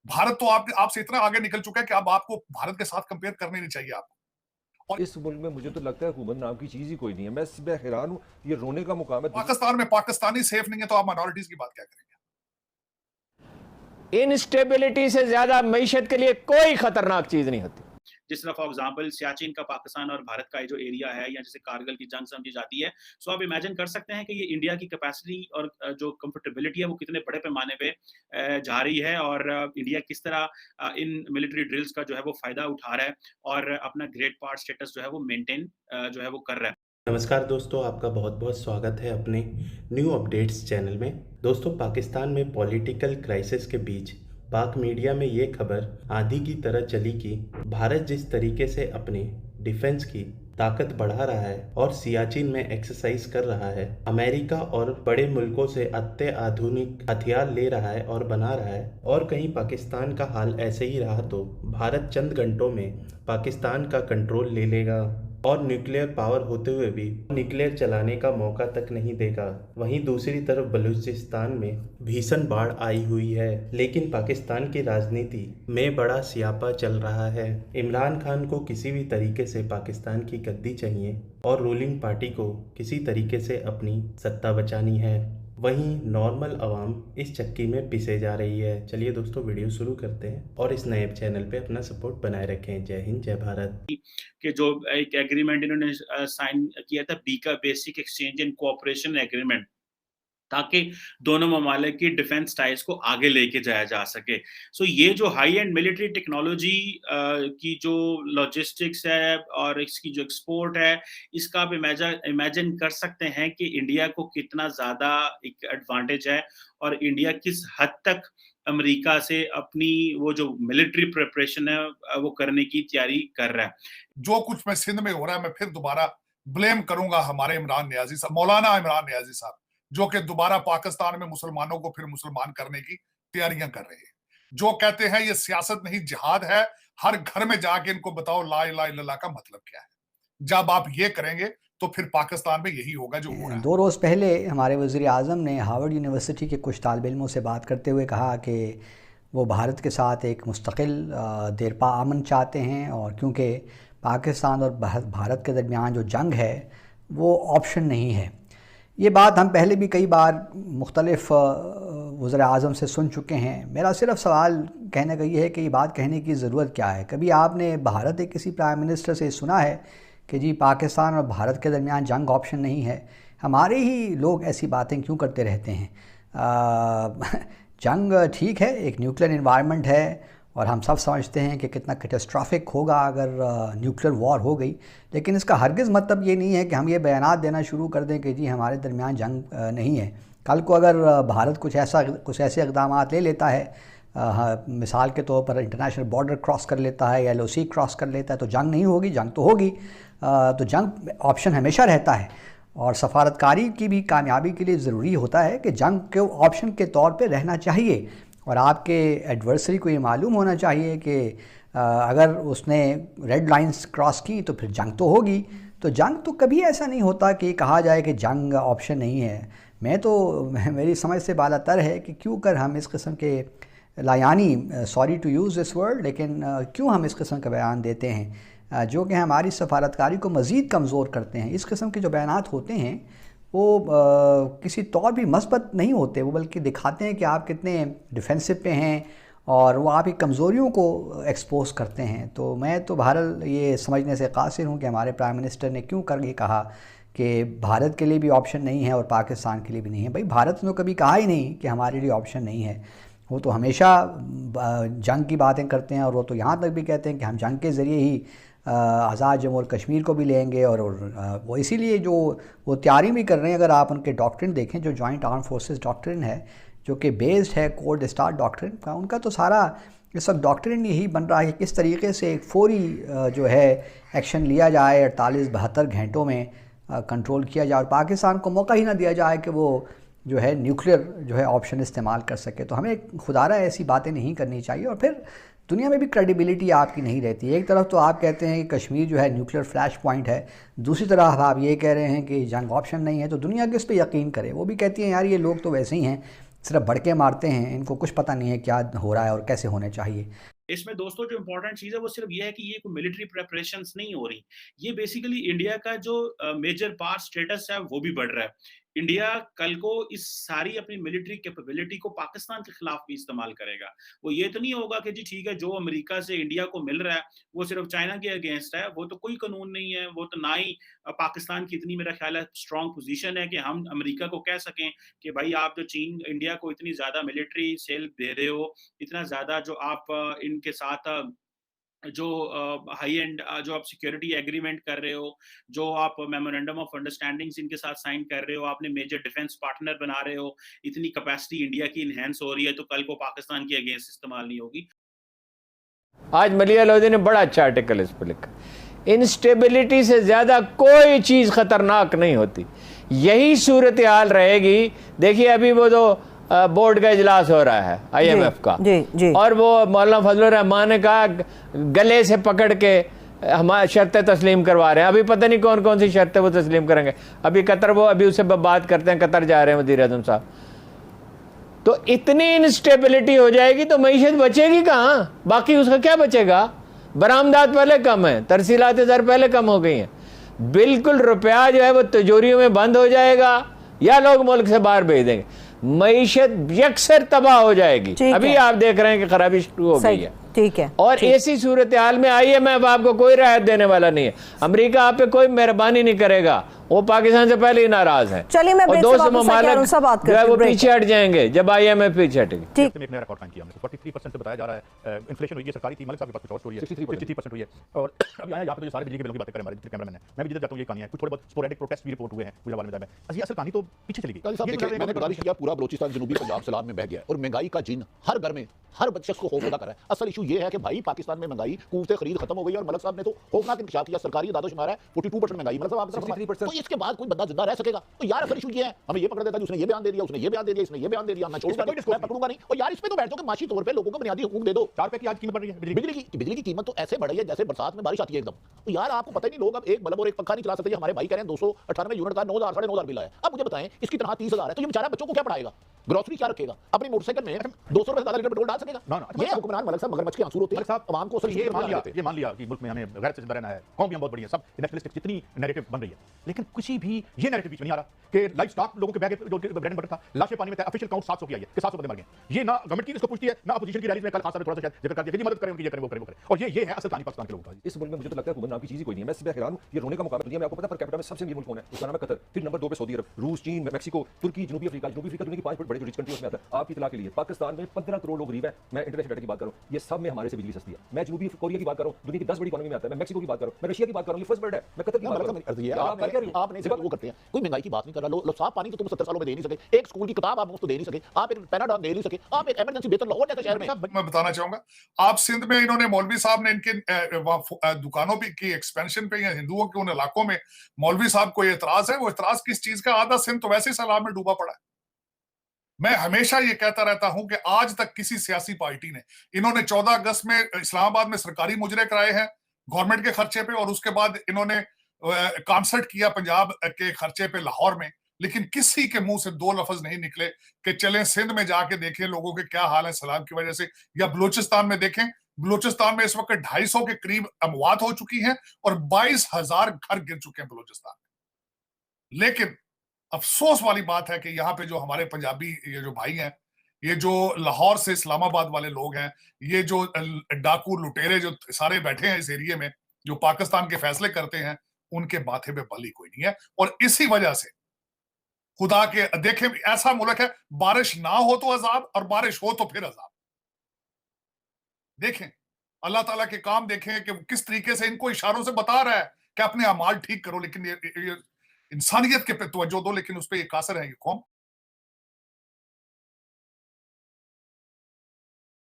भारत तो आप आपसे इतना आगे निकल चुका है कि अब आपको भारत के साथ कंपेयर करने नहीं चाहिए आपको। और इस मुल्क में मुझे तो लगता है हुकूमत नाम की चीज़ ही कोई नहीं है। मैं हैरान हूँ, ये रोने का मुकाम है। पाकिस्तान में पाकिस्तानी सेफ नहीं है तो आप माइनॉरिटीज की बात क्या करेंगे? इनस्टेबिलिटी से ज्यादा मईशत के लिए कोई खतरनाक चीज नहीं होती। जिस तरह फॉर एग्जांपल सियाचिन का पाकिस्तान और भारत का जो एरिया है, या जैसे कारगिल की जंग समझी जाती है, सो आप इमेजिन कर सकते हैं कि ये इंडिया की कैपेसिटी और जो कंफर्टेबिलिटी है वो कितने बड़े पैमाने पे जा रही है, और इंडिया किस तरह इन मिलिट्री ड्रिल्स का जो है वो फायदा उठा रहा है और अपना ग्रेट पार्ट स्टेटस जो है वो मेंटेन जो है वो कर रहा है। नमस्कार दोस्तों, आपका बहुत बहुत स्वागत है अपने न्यू अपडेट्स चैनल में। दोस्तों, पाकिस्तान में पॉलिटिकल क्राइसिस के बीच पाक मीडिया में ये खबर आंधी की तरह चली कि भारत जिस तरीके से अपने डिफेंस की ताकत बढ़ा रहा है और सियाचिन में एक्सरसाइज कर रहा है, अमेरिका और बड़े मुल्कों से अत्याधुनिक हथियार ले रहा है और बना रहा है, और कहीं पाकिस्तान का हाल ऐसे ही रहा तो भारत चंद घंटों में पाकिस्तान का कंट्रोल ले लेगा और न्यूक्लियर पावर होते हुए भी न्यूक्लियर चलाने का मौका तक नहीं देगा। वहीं दूसरी तरफ बलूचिस्तान में भीषण बाढ़ आई हुई है, लेकिन पाकिस्तान की राजनीति में बड़ा सियापा चल रहा है। इमरान खान को किसी भी तरीके से पाकिस्तान की गद्दी चाहिए और रूलिंग पार्टी को किसी तरीके से अपनी सत्ता बचानी है। वहीं नॉर्मल आवाम इस चक्की में पिसे जा रही है। चलिए दोस्तों, वीडियो शुरू करते हैं और इस नए चैनल पे अपना सपोर्ट बनाए रखें। जय हिंद, जय भारत। कि जो एक एग्रीमेंट इन्होंने साइन किया था, Bika basic exchange and cooperation agreement, ताकि दोनों ममालिक की डिफेंस टाइज को आगे लेके जाया जा सके। सो ये जो हाई एंड मिलिट्री टेक्नोलॉजी की जो लॉजिस्टिक्स है और इसकी जो एक्सपोर्ट है, इसका आप इमेजिन कर सकते हैं कि इंडिया को कितना ज़्यादा एक एडवांटेज है, और इंडिया किस हद तक अमेरिका से अपनी वो जो मिलिट्री प्रिपरेशन है वो करने की तैयारी कर रहा है। जो कुछ मैं सिंध में हो रहा है, मैं फिर दोबारा ब्लेम करूंगा हमारे इमरान नियाजी साहब, मौलाना इमरान नियाजी साहब, जो कि दोबारा पाकिस्तान में मुसलमानों को फिर मुसलमान करने की तैयारियां कर रहे हैं। जो कहते हैं ये सियासत नहीं जिहाद है, हर घर में जाके इनको बताओ ला इलाहा इल्लल्लाह का मतलब क्या है। जब आप ये करेंगे तो फिर पाकिस्तान में यही होगा जो हो रहा है। 2 रोज़ पहले हमारे वज़ीर आज़म ने हार्वर्ड यूनिवर्सिटी के कुछ तालिब इल्मों से बात करते हुए कहा कि वो भारत के साथ एक मुस्तकिल देरपा अमन चाहते हैं, और क्योंकि पाकिस्तान और भारत के दरमियान जो जंग है वो ऑप्शन नहीं है। ये बात हम पहले भी कई बार मुख्तलिफ़ वज़ीर आज़म से सुन चुके हैं। मेरा सिर्फ सवाल कहने का ये है कि ये बात कहने की ज़रूरत क्या है? कभी आपने भारत के किसी प्राइम मिनिस्टर से सुना है कि जी पाकिस्तान और भारत के दरमियान जंग ऑप्शन नहीं है? हमारे ही लोग ऐसी बातें क्यों करते रहते हैं? जंग ठीक है, एक न्यूक्लियर इन्वायरमेंट है, और हम सब समझते हैं कि कितना कैटास्ट्रॉफिक होगा अगर न्यूक्लियर वॉर हो गई, लेकिन इसका हरगिज़ मतलब ये नहीं है कि हम ये बयानात देना शुरू कर दें कि जी हमारे दरमियान जंग नहीं है। कल को अगर भारत कुछ ऐसे इक़दाम ले लेता है, मिसाल के तौर पर इंटरनेशनल बॉर्डर क्रॉस कर लेता है या LOC क्रॉस कर लेता है, तो जंग नहीं होगी? जंग तो होगी। तो जंग ऑप्शन हमेशा रहता है, और सफारतकारी की भी कामयाबी के लिए ज़रूरी होता है कि जंग के ऑप्शन के तौर पे रहना चाहिए, और आपके एडवर्सरी को ये मालूम होना चाहिए कि अगर उसने रेड लाइंस क्रॉस की तो फिर जंग तो होगी। तो जंग तो कभी ऐसा नहीं होता कि कहा जाए कि जंग ऑप्शन नहीं है। मेरी समझ से बालातर है कि क्यों कर हम इस किस्म के लायानी, sorry to use this word, लेकिन क्यों हम इस किस्म के बयान देते हैं जो कि हमारी सफारतकारी को मज़ीद कमज़ोर करते हैं। इस किस्म के जो बयानात होते हैं वो किसी तौर भी मस्बत नहीं होते, वो बल्कि दिखाते हैं कि आप कितने डिफेंसिव पे हैं, और वो आपकी कमज़ोरियों को एक्सपोज करते हैं। तो मैं तो बहरहाल ये समझने से कासिर हूँ कि हमारे प्राइम मिनिस्टर ने क्यों कर ये कहा कि भारत के लिए भी ऑप्शन नहीं है और पाकिस्तान के लिए भी नहीं है। भाई, भारत ने तो कभी कहा ही नहीं कि हमारे लिए ऑप्शन नहीं है। वो तो हमेशा जंग की बातें करते हैं, और वो तो यहाँ तक भी कहते हैं कि हम जंग के ज़रिए ही आज़ाद जम्मू और कश्मीर को भी लेंगे, और वो इसीलिए जो वो तैयारी भी कर रहे हैं। अगर आप उनके डॉक्ट्रिन देखें, जो जॉइंट आर्म फोर्सेस डॉक्ट्रिन है, जो कि बेस्ड है कोल्ड स्टार्ट डॉक्ट्रिन का, उनका तो सारा इस वक्त डॉक्ट्रिन यही बन रहा है कि किस तरीके से एक फौरी जो है एक्शन लिया जाए, 48-72 घंटों में कंट्रोल किया जाए, और पाकिस्तान को मौका ही ना दिया जाए कि वो जो है न्यूक्लियर जो है ऑप्शन इस्तेमाल कर सके। तो हमें खुदारा ऐसी बातें नहीं करनी चाहिए, और फिर दुनिया में भी क्रेडिबिलिटी आपकी नहीं रहती। एक तरफ तो आप कहते हैं कि कश्मीर जो है न्यूक्लियर फ्लैश पॉइंट है, दूसरी तरफ आप ये कह रहे हैं कि जंग ऑप्शन नहीं है, तो दुनिया किस पे यकीन करे? वो भी कहती है यार ये लोग तो वैसे ही हैं, सिर्फ भड़के मारते हैं, इनको कुछ पता नहीं है क्या हो रहा है और कैसे होने चाहिए। इसमें दोस्तों जो इम्पोर्टेंट चीज़ है वो सिर्फ ये है कि ये कोई मिलिट्री प्रिपरेशंस नहीं हो रही। ये बेसिकली इंडिया का जो मेजर पावर स्टेटस है वो भी बढ़ रहा है। इंडिया कल को इस सारी अपनी मिलिट्री कैपेबिलिटी को पाकिस्तान के खिलाफ भी इस्तेमाल करेगा। वो ये तो नहीं होगा कि जी ठीक है, जो अमेरिका से इंडिया को मिल रहा है वो सिर्फ चाइना के अगेंस्ट है, वो तो कोई कानून नहीं है, वो तो ना ही पाकिस्तान की इतनी मेरा ख्याल है स्ट्रॉन्ग पोजीशन है कि हम अमेरिका को कह सकें कि भाई आप जो चीन इंडिया को इतनी ज़्यादा मिलिट्री सेल दे रहे हो, इतना ज़्यादा जो आप इनके साथ जो हाई एंड जो आप सिक्योरिटी एग्रीमेंट कर रहे हो, जो आप मेमोरेंडम ऑफ अंडरस्टैंडिंग्स इनके साथ साइन कर रहे हो, आपने मेजर डिफेंस पार्टनर बना रहे हो, इतनी कैपेसिटी इंडिया की इनहेंस हो रही है, तो कल को पाकिस्तान के अगेंस्ट इस्तेमाल नहीं होगी। आज मलिया लोधी ने बड़ा अच्छा आर्टिकल इस पर लिखा, इंस्टेबिलिटी से ज्यादा कोई चीज खतरनाक नहीं होती। यही सूरत हाल रहेगी। देखिए अभी वो जो बोर्ड का इजलास हो रहा है IMF का, जी। और वो मौलाना फजलुर रहमान ने कहा गले से पकड़ के हमारी शर्तें तस्लीम करवा रहे हैं। अभी पता नहीं कौन कौन सी शर्तें वो तस्लीम करेंगे। अभी कतर, वो अभी उससे बात करते हैं, कतर जा रहे हैं वज़ीर आज़म साहब। तो इतनी इंस्टेबिलिटी हो जाएगी तो मईशत बचेगी कहाँ? बाकी उसका क्या बचेगा? बरामदात पहले कम है, तरसीलात दर पहले कम हो गई हैं। बिल्कुल रुपया जो है वो तिजोरियों में बंद हो जाएगा या लोग मुल्क से बाहर भेज देंगे। मईशत यकसर तबाह हो जाएगी। अभी आप देख रहे हैं कि खराबी शुरू हो गई है। ठीक है। और ऐसी सूरत हाल में IMF आपको कोई राहत देने वाला नहीं है। अमेरिका आप पे कोई मेहरबानी नहीं करेगा, वो पाकिस्तान से पहले ही नाराज है। चलिए मैं दोस्त ममालिक जो है वो पीछे हट जाएंगे जब IMF पीछे हटेगी। ठीक। एक नया रिकॉर्ड कायम किया हमने। 43% से बताया जा रहा है इन्फ्लेशन हुई है, सरकारी थी, मलिक साहब के पास कुछ और स्टोरी है, 63% हुई है। और अभी आया यहाँ पे तो सारे बिजली के बिलों की बातें करें हमारे कैमरामैन है, मैं भी जिधर जाता हूँ ये कहानी है। कुछ थोड़े बहुत स्पोरेडिक प्रोटेस्ट भी रिपोर्ट हुए हैं गुजरात में। ये असल कहानी तो पीछे चली गई। मैंने गुजारिश किया, पूरा बलोचिस्तान जनूबी पंजाब सैलाब में बह गया और महंगाई का जिन हर घर में हर शख्स को खौफ पैदा कर रहा है। असल इशू ये है कि भाई पाकिस्तान में महंगाई, क़ुव्वत खरीद खत्म हो गई और मलिक साहब ने तो खौफनाक इंकशाफ किया। सरकारी दादोशुमार है 42% महंगाई, मलिक साहब 63%। तो इसके बाद कोई बंदा जिंदा रह सकेगा? तो यार असल इशू ये है, हमें ये पकड़ देता है उसने ये बयान दे दिया, उसने ये बयान दे दिया, इसने ये बयान दे दिया, मैं छोड़ूंगा नहीं, मैं पकड़ूंगा नहीं। और यार इसमें तो बैठो कि माशी तौर पे लोगों को बुनियादी हुकूक दे दो। 4 रुपए की आज कीमत बढ़ रही है बिजली की कीमत तो ऐसे बढ़ी है जैसे बरसात में बारिश आती है एकदम। तो यार आपको पता ही नहीं, लोग अब एक बल्ब और एक पंखा नहीं चला सकते। हमारे भाई कह रहे हैं 298 यूनिट का 9,000 साढ़े 9,000 बिल आया। अब मुझे बताएं इसकी तनख्वाह 30,000 है, तो ये बेचारा बच्चों को क्या पढ़ाएगा? ग्रोसरी क्या रखेगा? अपनी मोटरसाइकिल में 200 रुपए ज़्यादा लीटर पेट्रोल डाल सकेगा? ये हुक्मरान मलिक साहब मगरमच्छ के आंसू होते हैं। साहब आवाम को ये मान लिया कि मुल्क में हमें गैर से जिंदा रहना है, कौम भी हम बहुत बड़ी है, सब नेशनलिस्टिक जितनी नैरेटिव बन रही है, लेकिन किसी भी ये नैरेटिव बीच में नहीं आ रहा कि लाइफ स्टॉक लोगों के बैग जो ब्रेड एंड बटर था, लाशें पानी में था। ऑफिशियल काउंट 700 की आई है कि 700 बंदे मर गए। ये ना गवर्नमेंट की इसको पूछती है ना अपोजिशन की रैली में। कल खास तौर पे थोड़ा सा शायद जिक्र कर दिया कि मदद करें उनकी, ये करें वो करें वो करें। और ये है असल कहानी पाकिस्तान के लोगों का। इस मुल्क में मुझे तो लगता है हुकूमत नाम की चीज़ ही कोई नहीं है। मैं सिर्फ हैरान हूँ, ये रोने का मुकाबला दुनिया में आपको पता है पर कैपिटा में सबसे अमीर मुल्क कौन है? उसका नाम है कतर। फिर नंबर 2 पे सऊदी अरब, रूस, चीन, मैक्सिको, तुर्की, जनूबी अफ्रीका दुनिया की 5 बड़े जो रिच कंट्री उसमें आता है। आपकी इतला के लिए पाकिस्तान में 15 करोड़ लोग गरीब है। मैं इंटरनेशनल डाटा की बात करूँ, ये सब में हमारे से बिजली सस्ती है। मैं जनूबी कोरिया की बात करूँ, दुनिया की 10 बड़ी इकोनॉमी में आता है। मैं मैक्सिको की बात करूँ, मैं रशिया की बात करूँ, ये फर्स्ट वर्ल्ड है। मैं कतर की बात करूँ, आपने वो करते हैं, कोई महंगाई की बात नहीं कर रहा। साफ पानी तो तुम 70 सालों में दे नहीं सके, एक स्कूल की किताब आप मुफ्त दे नहीं सके, आप एक पैनाडॉल दे नहीं सके, आप एक इमरजेंसी बेहतर लाहौर जैसे शहर में। मैं बताना चाहूंगा, आप सिंध में इन्होंने मौलवी साहब ने इनके दुकानों की एक्सपेंशन पे या हिंदुओं के उन इलाकों में मौलवी साहब को एतराज है। वो एतराज किस चीज का? आधा सिंध तो वैसे ही सैलाब में डूबा पड़ा है। मैं हमेशा ये कहता रहता हूं कि आज तक किसी सियासी पार्टी ने, इन्होंने 14 अगस्त में इस्लामाबाद में सरकारी मुजरे कराए हैं गवर्नमेंट के खर्चे पे, और उसके बाद इन्होंने कॉन्सर्ट किया पंजाब के खर्चे पे लाहौर में, लेकिन किसी के मुंह से 2 लफ्ज नहीं निकले कि चलें सिंध में जाके देखें लोगों के क्या हाल है सैलाब की वजह से, या बलूचिस्तान में देखें। बलूचिस्तान में इस वक्त 250 के करीब अमवात हो चुकी हैं और 22,000 घर गिर चुके हैं बलूचिस्तान में। लेकिन अफसोस वाली बात है कि यहाँ पे जो हमारे पंजाबी ये जो भाई हैं, ये जो लाहौर से इस्लामाबाद वाले लोग हैं, ये जो डाकू लुटेरे जो सारे बैठे हैं इस एरिया में, जो पाकिस्तान के फैसले करते हैं, उनके माथे पे बल ही कोई नहीं है। और इसी वजह से खुदा के देखें, ऐसा मुल्क है, बारिश ना हो तो अजाब और बारिश हो तो फिर अजाब। देखें अल्लाह ताला के काम देखें कि किस तरीके से इनको इशारों से बता रहा है कि अपने अमाल ठीक करो, लेकिन ये इंसानियत के पे तवज्जो दो, लेकिन उस पर ये कासर है ये कौम।